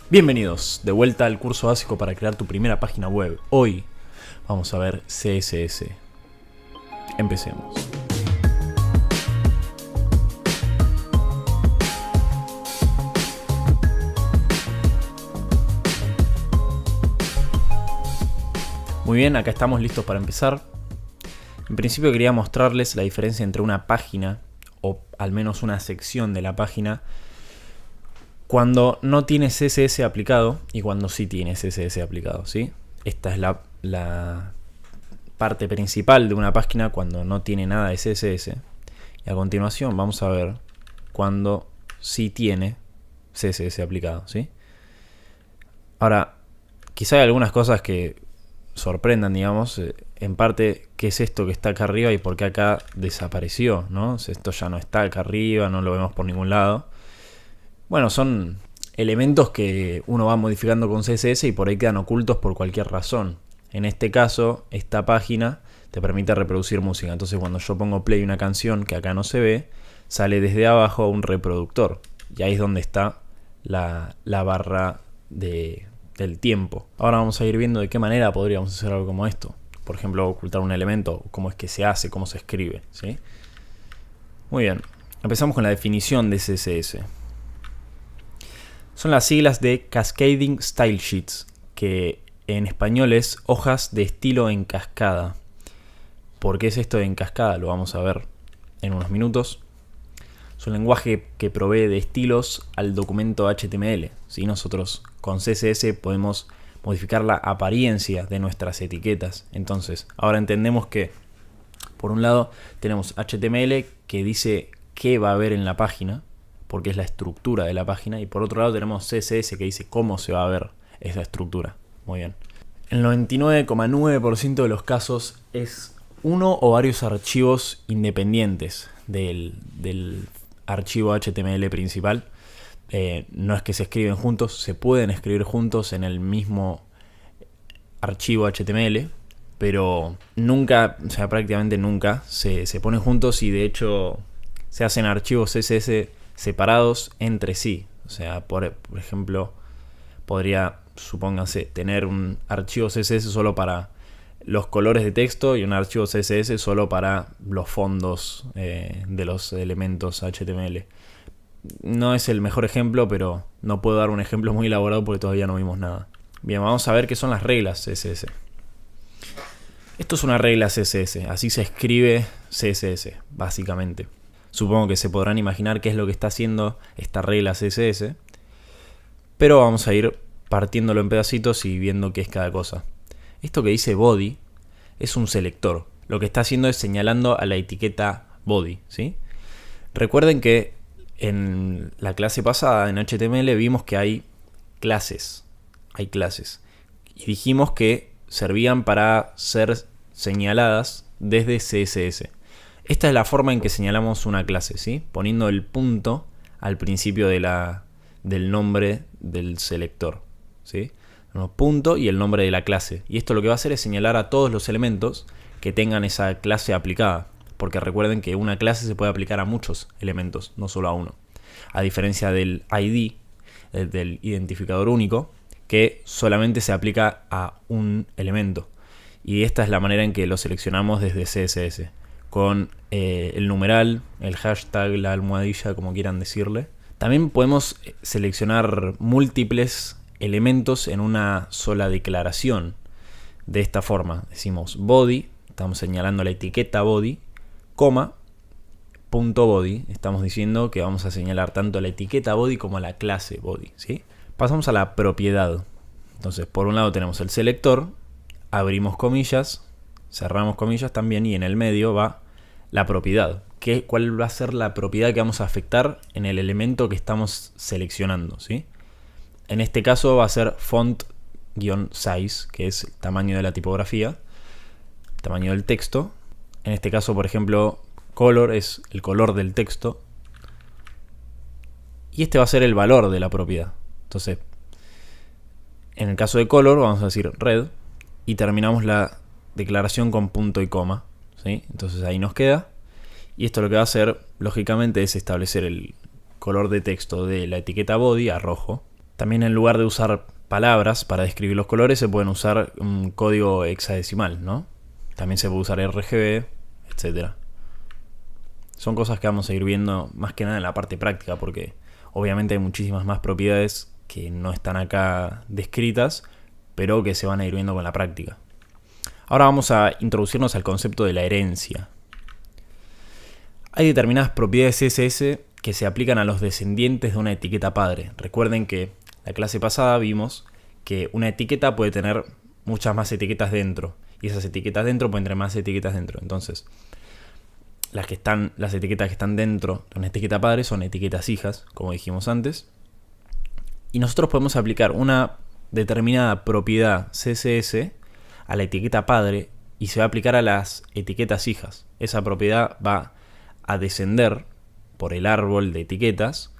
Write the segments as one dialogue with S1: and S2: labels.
S1: Bienvenidos de vuelta al curso básico para crear tu primera página web. Hoy vamos a ver CSS. Empecemos. Muy bien, acá estamos listos para empezar. En principio quería mostrarles la diferencia entre una página, o al menos una sección de la página, cuando no tiene CSS aplicado y cuando sí tiene CSS aplicado, ¿sí? Esta es la parte principal de una página cuando no tiene nada de CSS. Y a continuación vamos a ver cuando sí tiene CSS aplicado, ¿sí? Ahora, quizá hay algunas cosas que sorprendan, digamos, en parte, ¿qué es esto que está acá arriba y por qué acá desapareció, ¿no? Esto ya no está acá arriba, no lo vemos por ningún lado. Bueno, son elementos que uno va modificando con CSS y por ahí quedan ocultos por cualquier razón. En este caso, esta página te permite reproducir música. Entonces cuando yo pongo play una canción que acá no se ve, sale desde abajo un reproductor. Y ahí es donde está la barra del tiempo. Ahora vamos a ir viendo de qué manera podríamos hacer algo como esto. Por ejemplo, ocultar un elemento, cómo es que se hace, cómo se escribe, ¿sí? Muy bien, empezamos con la definición de CSS. Son las siglas de Cascading Style Sheets, que en español es hojas de estilo en cascada. ¿Por qué es esto de en cascada? Lo vamos a ver en unos minutos. Es un lenguaje que provee de estilos al documento HTML. ¿Sí? Nosotros con CSS podemos modificar la apariencia de nuestras etiquetas. Entonces, ahora entendemos que, por un lado, tenemos HTML que dice qué va a haber en la página, porque es la estructura de la página, y por otro lado tenemos CSS que dice cómo se va a ver esa estructura. Muy bien. El 99,9% de los casos es uno o varios archivos independientes del archivo HTML principal. No es que se escriben juntos, se pueden escribir juntos en el mismo archivo HTML, pero nunca, o sea, prácticamente nunca se ponen juntos, y de hecho se hacen archivos CSS separados entre sí. O sea, por ejemplo, podría, supónganse, tener un archivo CSS solo para los colores de texto y un archivo CSS solo para los fondos de los elementos HTML. No es el mejor ejemplo, pero no puedo dar un ejemplo muy elaborado porque todavía no vimos nada. Bien, vamos a ver qué son las reglas CSS. Esto es una regla CSS, así se escribe CSS, básicamente. Supongo que se podrán imaginar qué es lo que está haciendo esta regla CSS, pero vamos a ir partiéndolo en pedacitos y viendo qué es cada cosa. Esto que dice body es un selector. Lo que está haciendo es señalando a la etiqueta body, ¿sí? Recuerden que en la clase pasada, en HTML, vimos que hay clases. Y dijimos que servían para ser señaladas desde CSS. Esta es la forma en que señalamos una clase, ¿sí? Poniendo el punto al principio del nombre del selector, ¿sí? Punto y el nombre de la clase. Y esto lo que va a hacer es señalar a todos los elementos que tengan esa clase aplicada. Porque recuerden que una clase se puede aplicar a muchos elementos, no solo a uno. A diferencia del ID, del identificador único, que solamente se aplica a un elemento. Y esta es la manera en que lo seleccionamos desde CSS. Con el numeral, el hashtag, la almohadilla, como quieran decirle. También podemos seleccionar múltiples elementos en una sola declaración. De esta forma, decimos body, estamos señalando la etiqueta body, coma, punto body, estamos diciendo que vamos a señalar tanto la etiqueta body como la clase body, ¿sí? Pasamos a la propiedad. Entonces, por un lado tenemos el selector, abrimos comillas, cerramos comillas también, y en el medio va la propiedad. ¿Cuál va a ser la propiedad que vamos a afectar en el elemento que estamos seleccionando, ¿sí? En este caso va a ser font-size, que es el tamaño de la tipografía, tamaño del texto. En este caso, por ejemplo, color es el color del texto. Y este va a ser el valor de la propiedad. Entonces, en el caso de color vamos a decir red, y terminamos la declaración con punto y coma, ¿sí? Entonces ahí nos queda. Y esto lo que va a hacer, lógicamente, es establecer el color de texto de la etiqueta body a rojo. También en lugar de usar palabras para describir los colores, se pueden usar un código hexadecimal, ¿no? También se puede usar RGB, etc. Son cosas que vamos a ir viendo más que nada en la parte práctica, porque obviamente hay muchísimas más propiedades que no están acá descritas, pero que se van a ir viendo con la práctica. Ahora vamos a introducirnos al concepto de la herencia. Hay determinadas propiedades CSS que se aplican a los descendientes de una etiqueta padre. Recuerden que la clase pasada vimos que una etiqueta puede tener muchas más etiquetas dentro, y esas etiquetas dentro pueden tener más etiquetas dentro. Entonces, las etiquetas que están dentro de una etiqueta padre son etiquetas hijas, como dijimos antes. Y nosotros podemos aplicar una determinada propiedad CSS a la etiqueta padre y se va a aplicar a las etiquetas hijas. Esa propiedad va a descender por el árbol de etiquetas,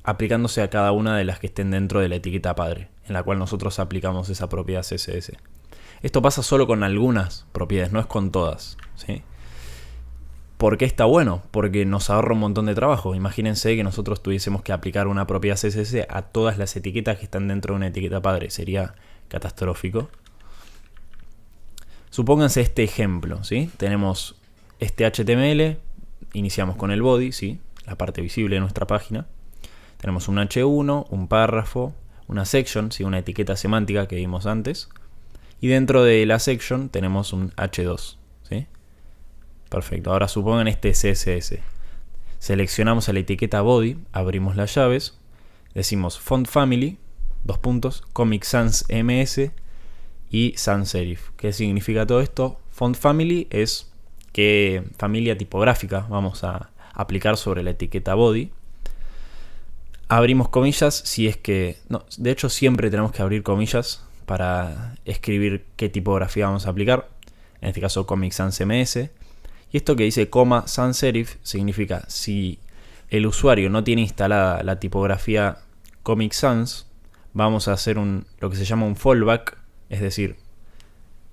S1: aplicándose a cada una de las que estén dentro de la etiqueta padre, en la cual nosotros aplicamos esa propiedad CSS. Esto pasa solo con algunas propiedades, no es con todas, ¿sí? ¿Por qué está bueno? Porque nos ahorra un montón de trabajo. Imagínense que nosotros tuviésemos que aplicar una propiedad CSS a todas las etiquetas que están dentro de una etiqueta padre. Sería catastrófico. Supónganse este ejemplo, ¿sí? Tenemos este HTML, iniciamos con el body, ¿sí? La parte visible de nuestra página. Tenemos un H1, un párrafo, una section, ¿sí? Una etiqueta semántica que vimos antes. Y dentro de la section tenemos un H2, ¿sí? Perfecto, ahora supongan este CSS. Seleccionamos a la etiqueta body, abrimos las llaves, decimos font family, Comic Sans MS y sans serif. ¿Qué significa todo esto? Font family es qué familia tipográfica vamos a aplicar sobre la etiqueta body. Abrimos comillas si es que... No, de hecho siempre tenemos que abrir comillas para escribir qué tipografía vamos a aplicar. En este caso Comic Sans MS. Y esto que dice coma sans serif significa si el usuario no tiene instalada la tipografía Comic Sans, vamos a hacer lo que se llama un fallback, es decir,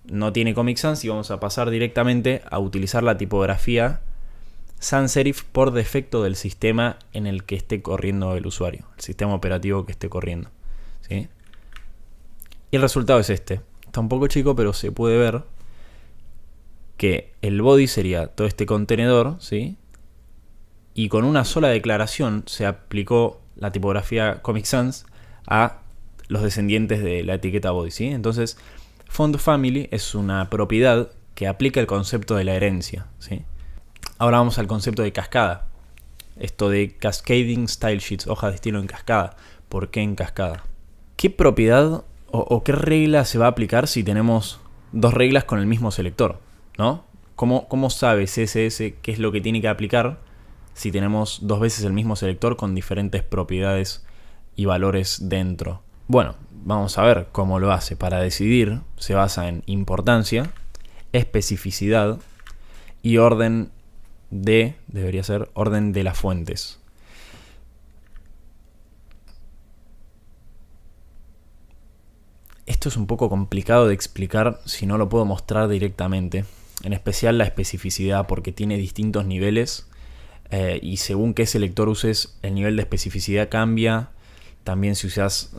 S1: no tiene Comic Sans y vamos a pasar directamente a utilizar la tipografía sans serif por defecto del sistema en el que esté corriendo el usuario, el sistema operativo que esté corriendo, ¿sí? Y el resultado es este. Está un poco chico, pero se puede ver que el body sería todo este contenedor, ¿sí? Y con una sola declaración se aplicó la tipografía Comic Sans a los descendientes de la etiqueta body, ¿sí? Entonces, font family es una propiedad que aplica el concepto de la herencia, ¿sí? Ahora vamos al concepto de cascada. Esto de cascading style sheets, hojas de estilo en cascada. ¿Por qué en cascada? ¿Qué propiedad o qué regla se va a aplicar si tenemos dos reglas con el mismo selector, ¿no? ¿Cómo sabe CSS qué es lo que tiene que aplicar si tenemos dos veces el mismo selector con diferentes propiedades y valores dentro? Bueno, vamos a ver cómo lo hace. Para decidir se basa en importancia, especificidad y orden debería ser orden de las fuentes. Esto es un poco complicado de explicar si no lo puedo mostrar directamente. En especial la especificidad, porque tiene distintos niveles y según qué selector uses, el nivel de especificidad cambia. También si usas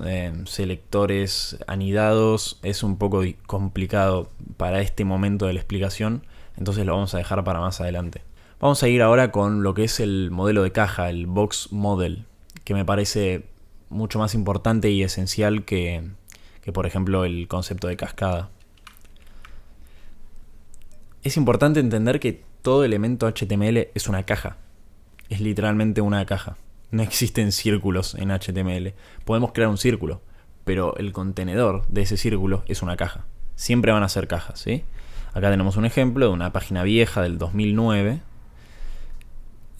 S1: selectores anidados es un poco complicado para este momento de la explicación, entonces lo vamos a dejar para más adelante. Vamos a ir ahora con lo que es el modelo de caja, el box model, que me parece mucho más importante y esencial que por ejemplo el concepto de cascada. Es importante entender que todo elemento HTML es una caja. Es literalmente una caja. No existen círculos en HTML. Podemos crear un círculo, pero el contenedor de ese círculo es una caja. Siempre van a ser cajas, ¿sí? Acá tenemos un ejemplo de una página vieja del 2009,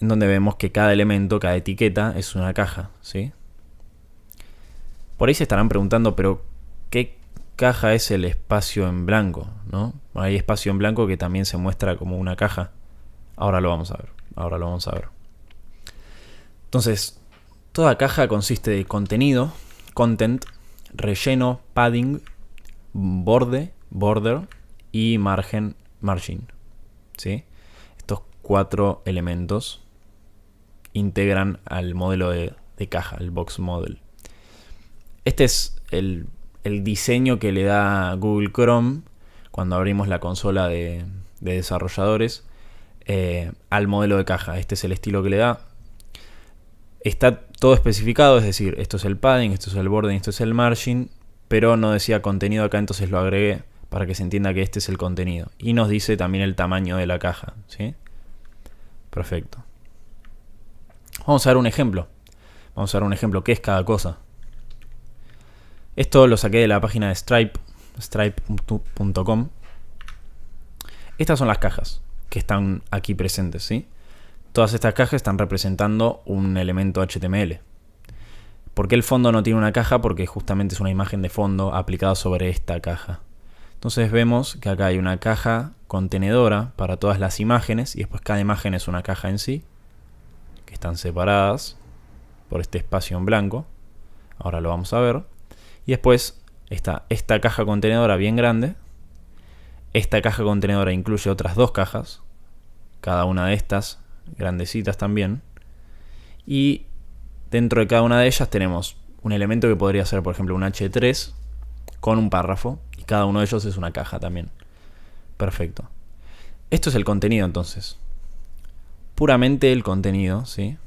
S1: en donde vemos que cada elemento, cada etiqueta es una caja, ¿sí? Por ahí se estarán preguntando, pero ¿qué caja es el espacio en blanco, ¿no? Bueno, hay espacio en blanco que también se muestra como una caja. Ahora lo vamos a ver. Entonces, toda caja consiste de contenido, content, relleno, padding, borde, border y margin, ¿sí? Estos 4 elementos integran al modelo de caja, el box model. Este es el diseño que le da Google Chrome cuando abrimos la consola de desarrolladores al modelo de caja. Este es el estilo que le da. Está todo especificado, es decir, esto es el padding, esto es el bording, esto es el margin, pero no decía contenido acá, entonces lo agregué para que se entienda que este es el contenido. Y nos dice también el tamaño de la caja, ¿sí? Perfecto. Vamos a ver un ejemplo. Vamos a ver un ejemplo, qué es cada cosa. Esto lo saqué de la página de Stripe, stripe.com. Estas son las cajas que están aquí presentes, ¿sí? Todas estas cajas están representando un elemento HTML. ¿Por qué el fondo no tiene una caja? Porque justamente es una imagen de fondo aplicada sobre esta caja. Entonces vemos que acá hay una caja contenedora para todas las imágenes y después cada imagen es una caja en sí, que están separadas por este espacio en blanco. Ahora lo vamos a ver. Y después está esta caja contenedora bien grande. Esta caja contenedora incluye otras dos cajas, cada una de estas grandecitas también. Y dentro de cada una de ellas tenemos un elemento que podría ser, por ejemplo, un H3 con un párrafo. Y cada uno de ellos es una caja también. Perfecto. Esto es el contenido entonces. Puramente el contenido, ¿sí?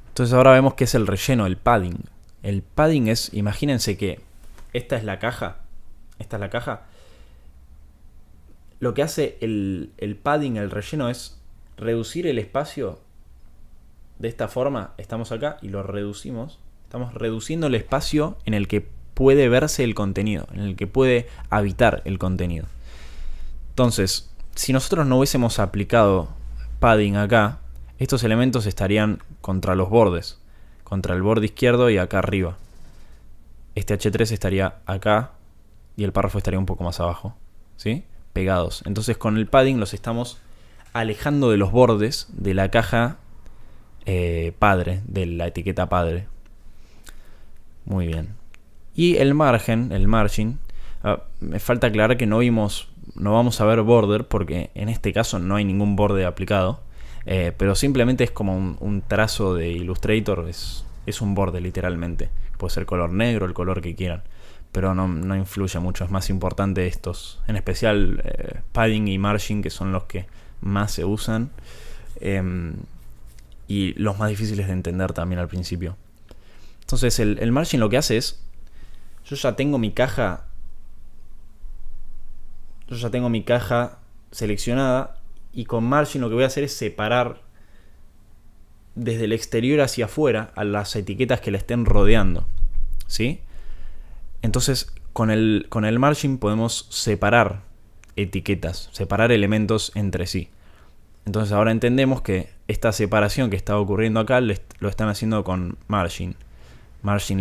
S1: Entonces ahora vemos que es el relleno, el padding. El padding es, imagínense que esta es la caja. Esta es la caja. Lo que hace el padding, el relleno, es reducir el espacio de esta forma. Estamos acá y lo reducimos. Estamos reduciendo el espacio en el que puede verse el contenido, en el que puede habitar el contenido. Entonces, si nosotros no hubiésemos aplicado padding acá, estos elementos estarían contra los bordes, contra el borde izquierdo y acá arriba. Este H3 estaría acá y el párrafo estaría un poco más abajo, ¿sí? Pegados. Entonces con el padding los estamos alejando de los bordes de la caja padre, de la etiqueta padre. Muy bien. Y el margen, el margin, me falta aclarar que no vamos a ver border porque en este caso no hay ningún borde aplicado, pero simplemente es como un trazo de Illustrator, es un borde literalmente. Puede ser color negro, el color que quieran, pero no influye mucho. Es más importante estos, en especial padding y margin, que son los que más se usan y los más difíciles de entender también al principio. Entonces el margin lo que hace es, yo ya tengo mi caja seleccionada y con margin lo que voy a hacer es separar desde el exterior hacia afuera a las etiquetas que la estén rodeando, ¿sí? Entonces con el margin podemos separar etiquetas, separar elementos entre sí. Entonces ahora entendemos que esta separación que está ocurriendo acá lo están haciendo con margin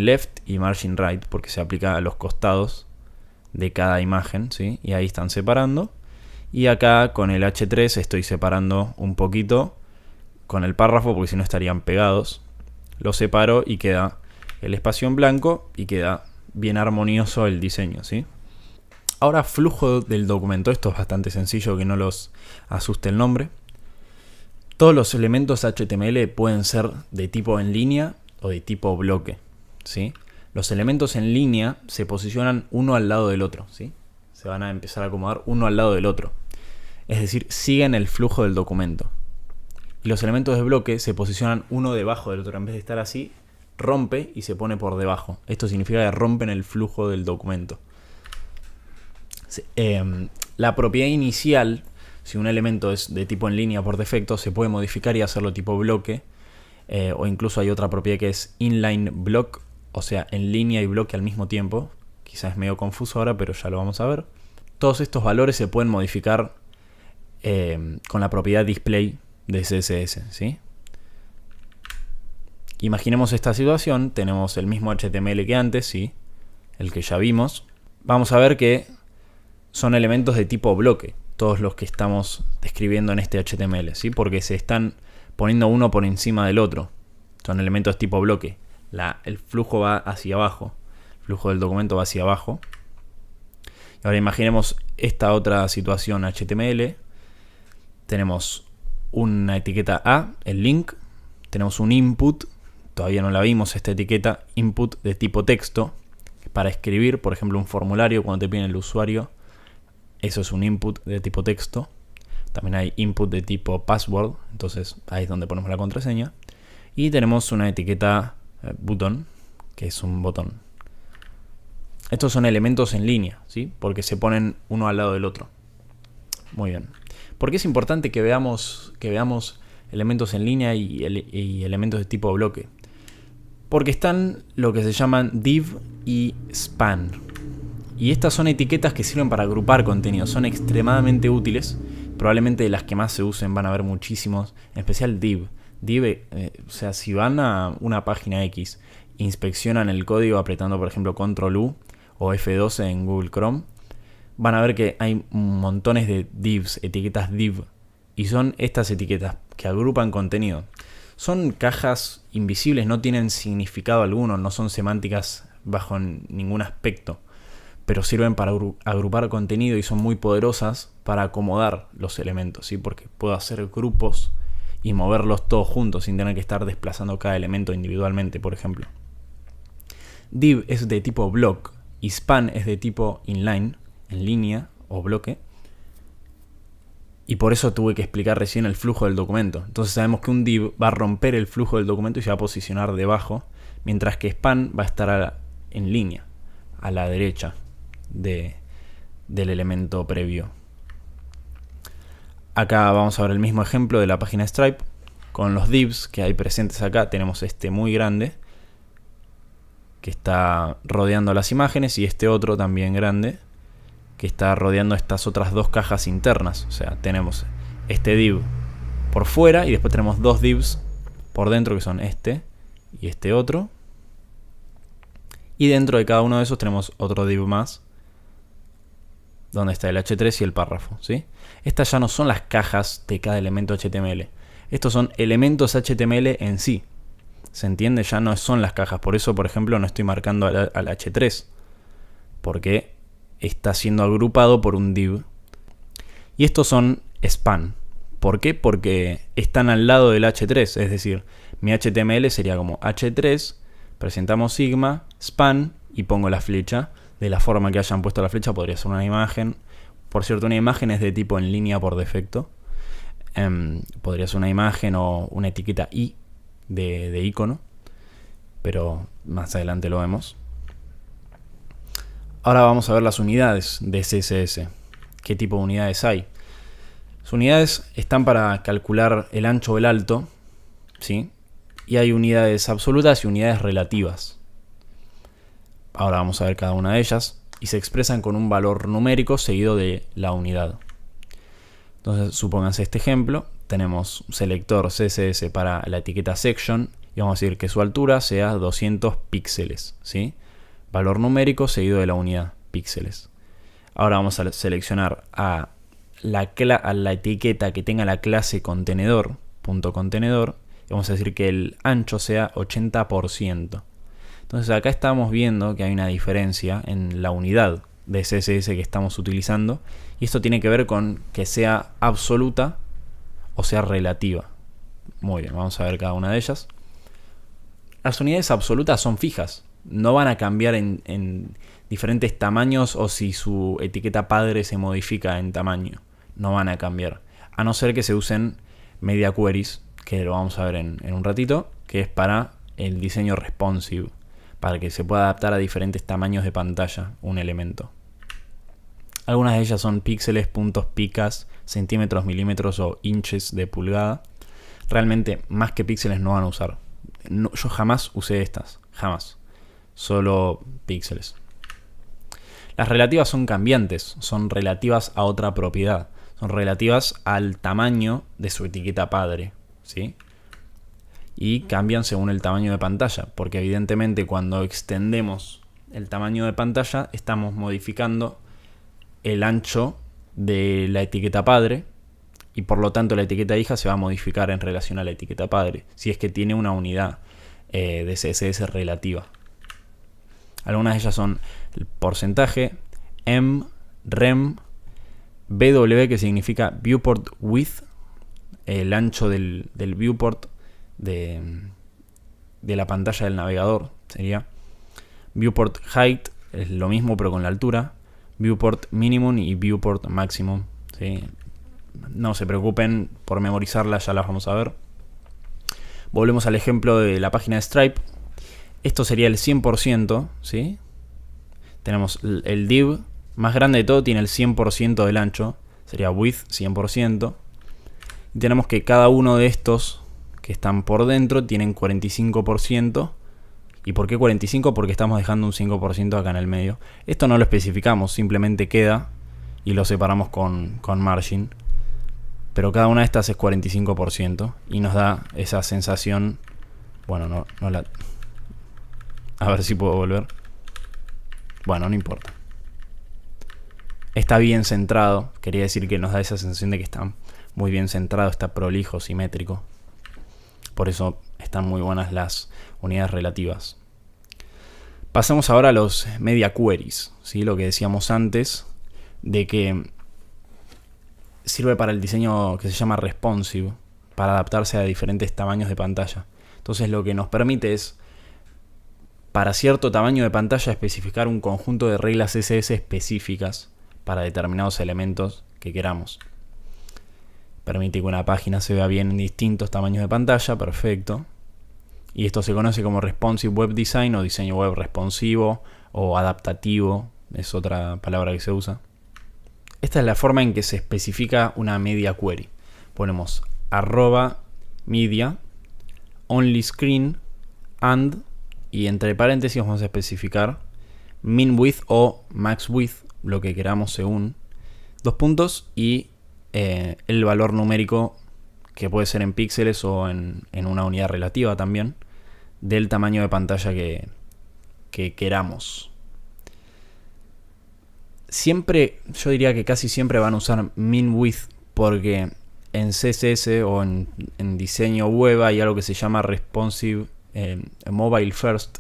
S1: left y margin right, porque se aplica a los costados de cada imagen, ¿sí? Y ahí están separando. Y acá con el H3 estoy separando un poquito con el párrafo, porque si no estarían pegados. Lo separo y queda el espacio en blanco y queda bien armonioso el diseño, ¿sí? Ahora, flujo del documento. Esto es bastante sencillo, que no los asuste el nombre. Todos los elementos HTML pueden ser de tipo en línea o de tipo bloque, ¿sí? Los elementos en línea se posicionan uno al lado del otro, ¿sí? Se van a empezar a acomodar uno al lado del otro. Es decir, siguen el flujo del documento. Y los elementos de bloque se posicionan uno debajo del otro. En vez de estar así, rompe y se pone por debajo. Esto significa que rompen el flujo del documento. La propiedad inicial, si un elemento es de tipo en línea por defecto, se puede modificar y hacerlo tipo bloque. O incluso hay otra propiedad que es inline block, o sea, en línea y bloque al mismo tiempo. Quizás es medio confuso ahora, pero ya lo vamos a ver. Todos estos valores se pueden modificar con la propiedad display de CSS, ¿sí? Imaginemos esta situación. Tenemos el mismo HTML que antes, ¿sí? El que ya vimos. Vamos a ver que son elementos de tipo bloque, todos los que estamos describiendo en este HTML, ¿sí? Porque se están poniendo uno por encima del otro. Son elementos tipo bloque. El flujo va hacia abajo. El flujo del documento va hacia abajo. Y ahora imaginemos esta otra situación HTML. Tenemos una etiqueta A, el link. Tenemos un input. Todavía no la vimos esta etiqueta. Input de tipo texto. para escribir, por ejemplo, un formulario cuando te piden el usuario. Eso es un input de tipo texto. También hay input de tipo password, entonces ahí es donde ponemos la contraseña. Y tenemos una etiqueta button, que es un botón. Estos son elementos en línea, ¿sí? Porque se ponen uno al lado del otro. Muy bien. ¿Por qué es importante que veamos elementos en línea y elementos de tipo bloque? Porque están lo que se llaman div y span. Y estas son etiquetas que sirven para agrupar contenido. Son extremadamente útiles. Probablemente de las que más se usen van a haber muchísimos. En especial div. Div, o sea, si van a una página X, inspeccionan el código apretando, por ejemplo, Control U o F12 en Google Chrome, van a ver que hay montones de divs, etiquetas div. Y son estas etiquetas que agrupan contenido. Son cajas invisibles, no tienen significado alguno, no son semánticas bajo ningún aspecto, pero sirven para agrupar contenido y son muy poderosas para acomodar los elementos, ¿sí? Porque puedo hacer grupos y moverlos todos juntos sin tener que estar desplazando cada elemento individualmente, por ejemplo. Div es de tipo block y span es de tipo inline, en línea o bloque. Y por eso tuve que explicar recién el flujo del documento. Entonces sabemos que un div va a romper el flujo del documento y se va a posicionar debajo, mientras que span va a estar en línea, a la derecha del elemento previo. Acá vamos a ver el mismo ejemplo de la página Stripe. Con los divs que hay presentes acá tenemos este muy grande que está rodeando las imágenes y este otro también grande que está rodeando estas otras dos cajas internas. O sea, tenemos este div por fuera y después tenemos dos divs por dentro que son este y este otro. Y dentro de cada uno de esos tenemos otro div más donde está el h3 y el párrafo, ¿sí? Estas ya no son las cajas de cada elemento HTML. Estos son elementos HTML en sí. ¿Se entiende? Ya no son las cajas. Por eso, por ejemplo, no estoy marcando al h3. Porque está siendo agrupado por un div. Y estos son span. ¿Por qué? Porque están al lado del h3. Es decir, mi HTML sería como h3, presentamos sigma, span y pongo la flecha. De la forma que hayan puesto la flecha podría ser una imagen. Por cierto, una imagen es de tipo en línea por defecto. Podría ser una imagen o una etiqueta i de icono. Pero más adelante lo vemos. Ahora vamos a ver las unidades de CSS. ¿Qué tipo de unidades hay? Las unidades están para calcular el ancho o el alto, ¿sí? Y hay unidades absolutas y unidades relativas. Ahora vamos a ver cada una de ellas. Y se expresan con un valor numérico seguido de la unidad. Entonces, supónganse este ejemplo. Tenemos un selector CSS para la etiqueta section. Y vamos a decir que su altura sea 200 píxeles, ¿sí? Valor numérico seguido de la unidad, píxeles. Ahora vamos a seleccionar a la etiqueta que tenga la clase contenedor, punto contenedor. Y vamos a decir que el ancho sea 80%. Entonces acá estamos viendo que hay una diferencia en la unidad de CSS que estamos utilizando. Y esto tiene que ver con que sea absoluta o sea relativa. Muy bien, vamos a ver cada una de ellas. Las unidades absolutas son fijas. No van a cambiar en diferentes tamaños o si su etiqueta padre se modifica en tamaño. No van a cambiar. A no ser que se usen media queries, que lo vamos a ver en un ratito, que es para el diseño responsive, para que se pueda adaptar a diferentes tamaños de pantalla un elemento. Algunas de ellas son píxeles, puntos, picas, centímetros, milímetros o inches de pulgada. Realmente más que píxeles no van a usar. No, yo jamás usé estas, jamás. Solo píxeles. Las relativas son cambiantes, son relativas a otra propiedad. Son relativas al tamaño de su etiqueta padre, ¿sí? Y cambian según el tamaño de pantalla, porque evidentemente cuando extendemos el tamaño de pantalla estamos modificando el ancho de la etiqueta padre y por lo tanto la etiqueta hija se va a modificar en relación a la etiqueta padre, si es que tiene una unidad de CSS relativa. Algunas de ellas son el porcentaje, M, REM, BW, que significa Viewport Width, el ancho del viewport de la pantalla del navegador sería. Viewport Height, es lo mismo pero con la altura. Viewport minimum y viewport maximum, ¿sí? No se preocupen por memorizarlas, ya las vamos a ver. Volvemos al ejemplo de la página de Stripe. Esto sería el 100%, ¿sí? Tenemos el div más grande de todo, tiene el 100% del ancho, sería width 100%. Y tenemos que cada uno de estos que están por dentro tienen 45%. ¿Y por qué 45? Porque estamos dejando un 5% acá en el medio. Esto no lo especificamos, simplemente queda y lo separamos con margin. Pero cada una de estas es 45% y nos da esa sensación. Bueno, no la... A ver si puedo volver. Bueno, no importa. Está bien centrado. Quería decir que nos da esa sensación de que está muy bien centrado, está prolijo, simétrico. Por eso están muy buenas las unidades relativas. Pasamos ahora a los media queries, ¿sí? Lo que decíamos antes de que sirve para el diseño que se llama responsive, para adaptarse a diferentes tamaños de pantalla. Entonces lo que nos permite es, para cierto tamaño de pantalla, especificar un conjunto de reglas CSS específicas para determinados elementos que queramos. Permite que una página se vea bien en distintos tamaños de pantalla, perfecto. Y esto se conoce como Responsive Web Design o diseño web responsivo o adaptativo, es otra palabra que se usa. Esta es la forma en que se especifica una media query. Ponemos @media, only screen, and, y entre paréntesis vamos a especificar min width o max width, lo que queramos según, dos puntos, y el valor numérico, que puede ser en píxeles o en una unidad relativa también, del tamaño de pantalla que queramos. Siempre, yo diría que casi siempre van a usar min width, porque en CSS o en diseño web hay algo que se llama responsive mobile first,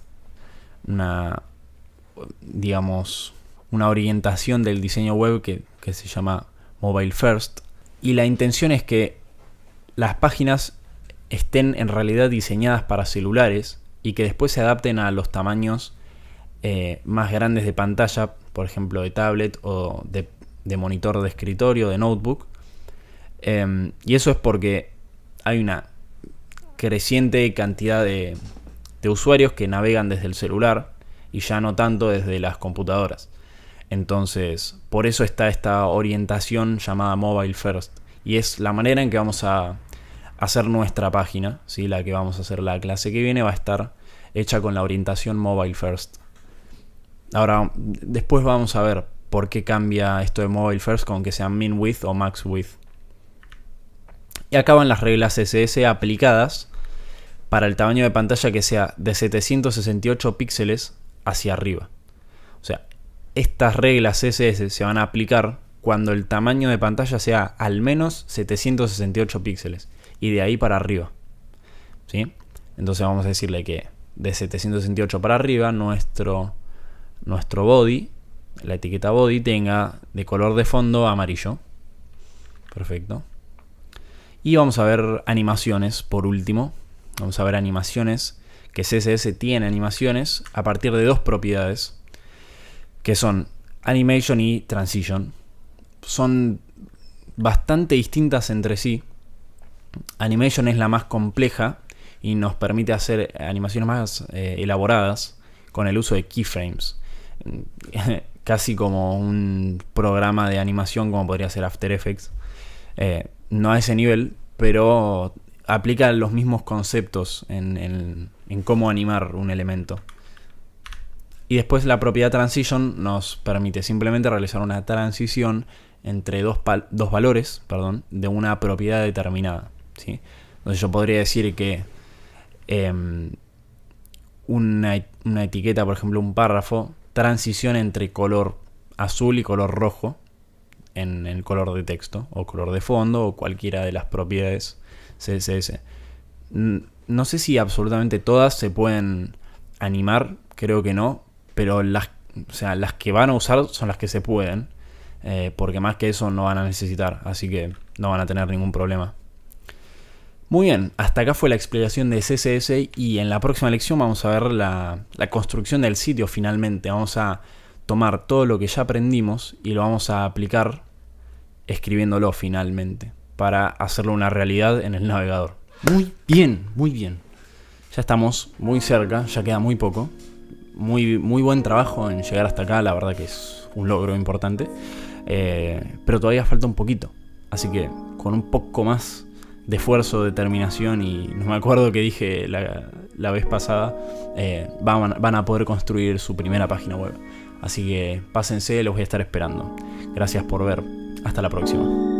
S1: digamos, una orientación del diseño web que se llama mobile first, y la intención es que las páginas estén en realidad diseñadas para celulares y que después se adapten a los tamaños más grandes de pantalla, por ejemplo de tablet o de monitor de escritorio, de notebook. Y eso es porque hay una creciente cantidad de usuarios que navegan desde el celular y ya no tanto desde las computadoras. Entonces, por eso está esta orientación llamada Mobile First. Y es la manera en que vamos a hacer nuestra página, ¿sí? La que vamos a hacer la clase que viene va a estar hecha con la orientación Mobile First. Ahora, después vamos a ver por qué cambia esto de Mobile First con que sea min width o max width. Y acá van las reglas CSS aplicadas para el tamaño de pantalla que sea de 768 píxeles hacia arriba. O sea, estas reglas CSS se van a aplicar cuando el tamaño de pantalla sea al menos 768 píxeles y de ahí para arriba, ¿sí? Entonces vamos a decirle que de 768 para arriba nuestro body, la etiqueta body, tenga de color de fondo amarillo. Perfecto. Y vamos a ver animaciones por último. Vamos a ver animaciones, que CSS tiene animaciones a partir de dos propiedades, que son animation y transition. Son bastante distintas entre sí. Animation es la más compleja y nos permite hacer animaciones más elaboradas con el uso de keyframes. Casi como un programa de animación como podría ser After Effects. No a ese nivel, pero aplica los mismos conceptos en cómo animar un elemento. Y después la propiedad transition nos permite simplemente realizar una transición entre dos valores, de una propiedad determinada, ¿sí? Entonces yo podría decir que una etiqueta, por ejemplo un párrafo, transiciona entre color azul y color rojo en el color de texto o color de fondo o cualquiera de las propiedades CSS. No sé si absolutamente todas se pueden animar, creo que no, pero las que van a usar son las que se pueden, porque más que eso no van a necesitar, así que no van a tener ningún problema. Muy bien, hasta acá fue la explicación de CSS y en la próxima lección vamos a ver la construcción del sitio finalmente. Vamos a tomar todo lo que ya aprendimos y lo vamos a aplicar escribiéndolo finalmente para hacerlo una realidad en el navegador. Muy bien, muy bien. Ya estamos muy cerca, ya queda muy poco. Muy buen trabajo en llegar hasta acá, la verdad que es un logro importante. Pero todavía falta un poquito. Así que con un poco más de esfuerzo, determinación y no me acuerdo que dije la vez pasada, van a poder construir su primera página web. Así que pásense, los voy a estar esperando. Gracias por ver. Hasta la próxima.